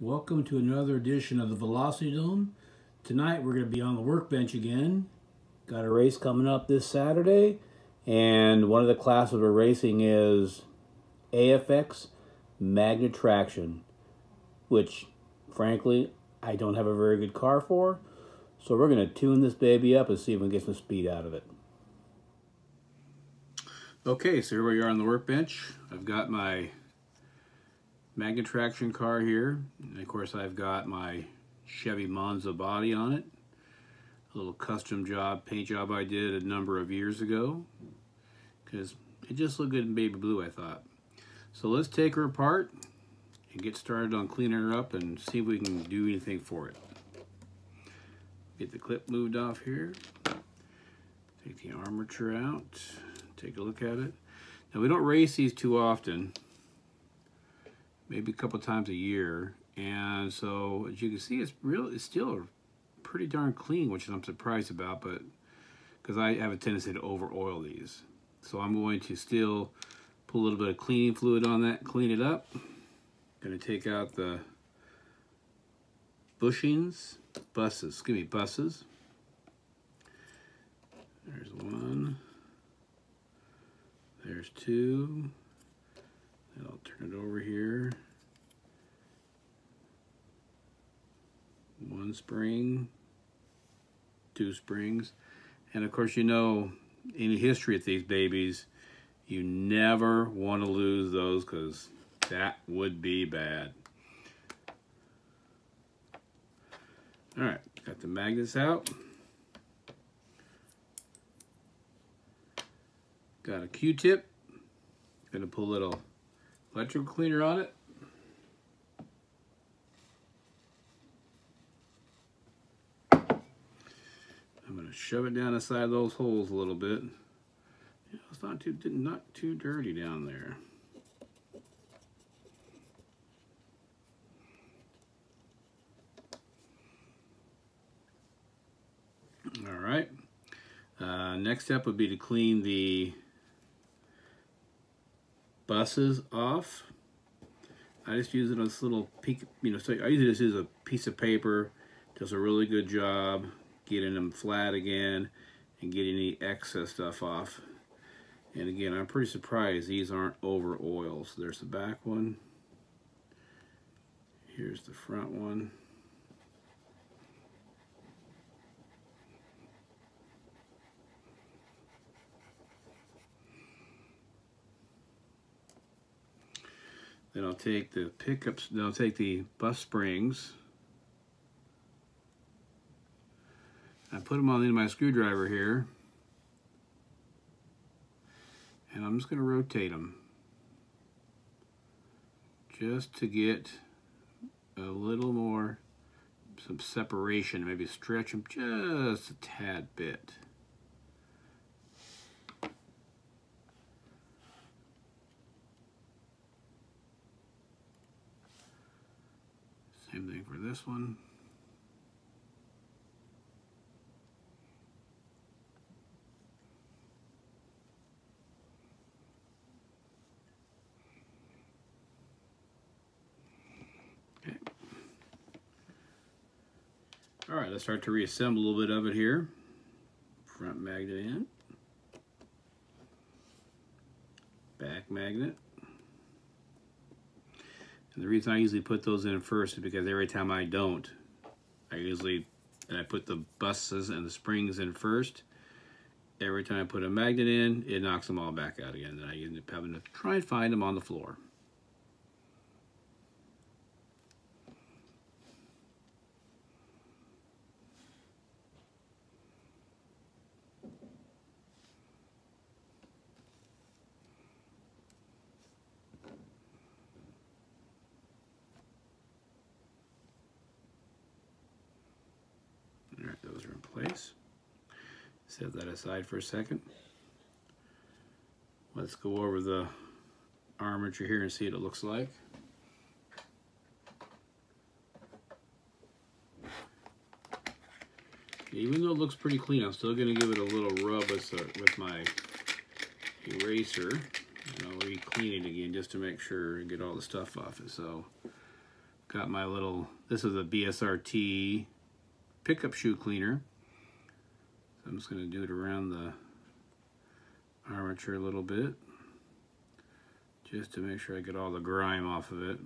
Welcome to another edition of the Velocity Dome. Tonight we're going to be on the workbench again. Got a race coming up this Saturday, and one of the classes we're racing is AFX MAGNATRACTIon, which frankly I don't have a very good car for, so we're going to tune this baby up and see if we can get some speed out of it. Okay, so here we are on the workbench. I've got my MAGNATRACTIon car here, and of course I've got my Chevy Monza body on it. A little custom job, paint job I did a number of years ago, because it just looked good in baby blue, I thought. So let's take her apart and get started on cleaning her up and see if we can do anything for it. Get the clip moved off here. Take the armature out. Take a look at it. Now we don't race these too often. Maybe a couple times a year, and so as you can see, it's still pretty darn clean, which I'm surprised about, but because I have a tendency to over oil these, so I'm going to still put a little bit of cleaning fluid on that, clean it up. Going to take out the bushings, buses. There's one. There's two. And I'll turn it over here. One spring, two springs. And of course, you know, in the history of these babies, you never want to lose those because that would be bad. All right, got the magnets out. Got a Q-tip. Gonna put a little electrical cleaner on it. I'm going to shove it down the side of those holes a little bit. Yeah, it's not too dirty down there. All right. Next step would be to clean the buses off. I just use it on this little peak, so I usually just use a piece of paper. Does a really good job getting them flat again and getting any excess stuff off. And again, I'm pretty surprised these aren't over oiled. So there's the back one. Here's the front one. Then I'll take the pickups, then I'll take the bus springs. I put them on the end of my screwdriver here. And I'm just going to rotate them. Just to get a little more, some separation, maybe stretch them just a tad bit. Same thing for this one. Okay. All right, let's start to reassemble a little bit of it here. Front magnet in. Back magnet. And the reason I usually put those in first is because every time I don't, I put the buses and the springs in first. Every time I put a magnet in, it knocks them all back out again. And I end up having to try and find them on the floor. Alright, those are in place. Set that aside for a second. Let's go over the armature here and see what it looks like. Even though it looks pretty clean, I'm still going to give it a little rub with my eraser. And I'll re-clean it again just to make sure and get all the stuff off it. So got my little, this is a BSRT pickup shoe cleaner. So I'm just going to do it around the armature a little bit, just to make sure I get all the grime off of it.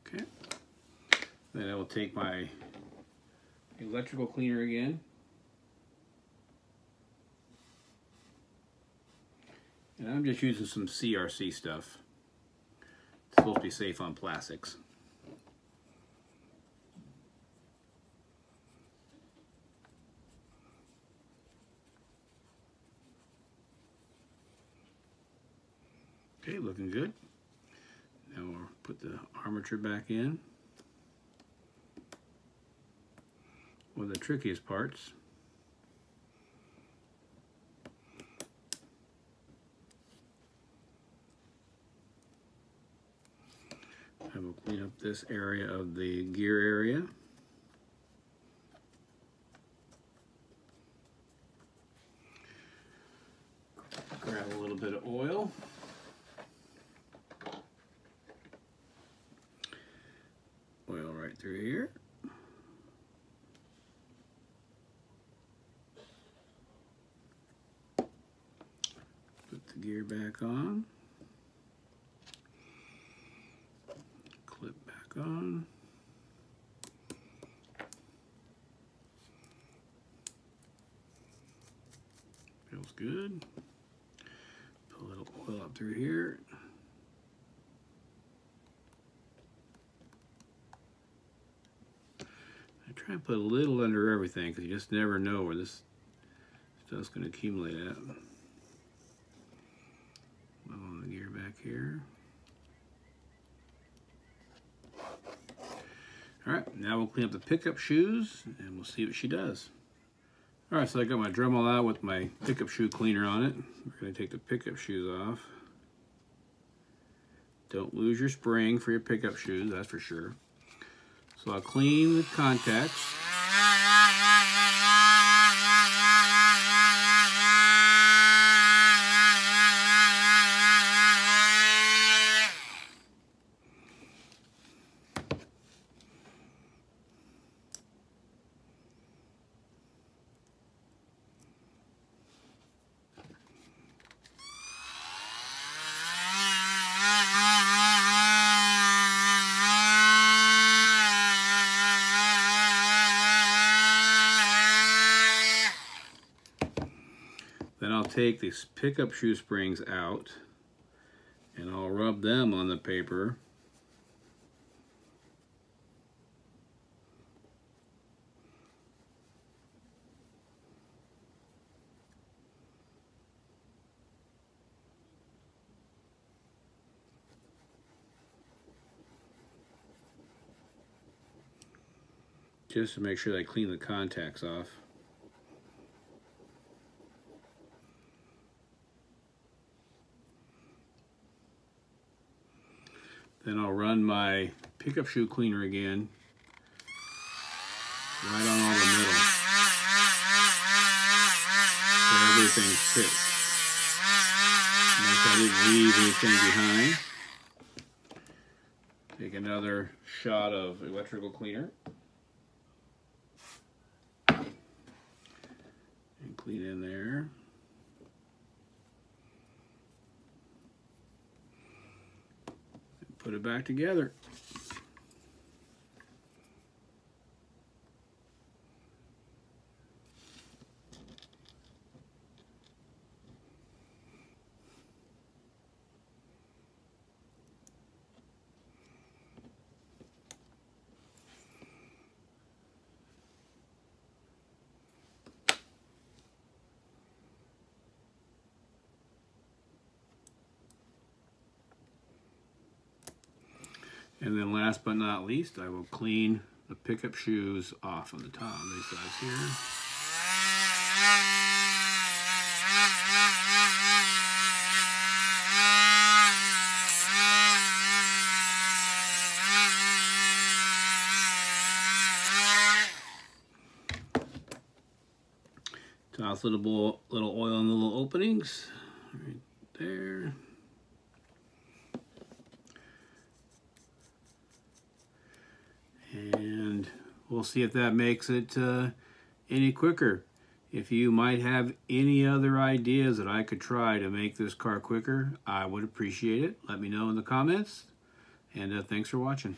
Okay, then I will take my electrical cleaner again, and I'm just using some CRC stuff. It's supposed to be safe on plastics. Okay, looking good. Now we'll put the armature back in. One of the trickiest parts. I will clean up this area of the gear area. Grab a little bit of oil. Oil right through here. Put the gear back on. Clip back on. Feels good. Put a little oil up through here. I try and put a little under everything because you just never know where this stuff's going to accumulate at. On the gear back here. Alright, now we'll clean up the pickup shoes and we'll see what she does. Alright, so I got my Dremel out with my pickup shoe cleaner on it. We're going to take the pickup shoes off. Don't lose your spring for your pickup shoes, that's for sure. So I'll clean the contacts. Then I'll take these pickup shoe springs out and I'll rub them on the paper. Just to make sure that I clean the contacts off. Then I'll run my pickup shoe cleaner again, right on all the middle, so everything sits. Make sure I didn't leave anything behind. Take another shot of electrical cleaner. And clean in there. Put it back together. And then last but not least, I will clean the pickup shoes off on the top of these sides here. Toss a little oil in the little openings right there. And we'll see if that makes it any quicker. If you might have any other ideas that I could try to make this car quicker, I would appreciate it. Let me know in the comments. And thanks for watching.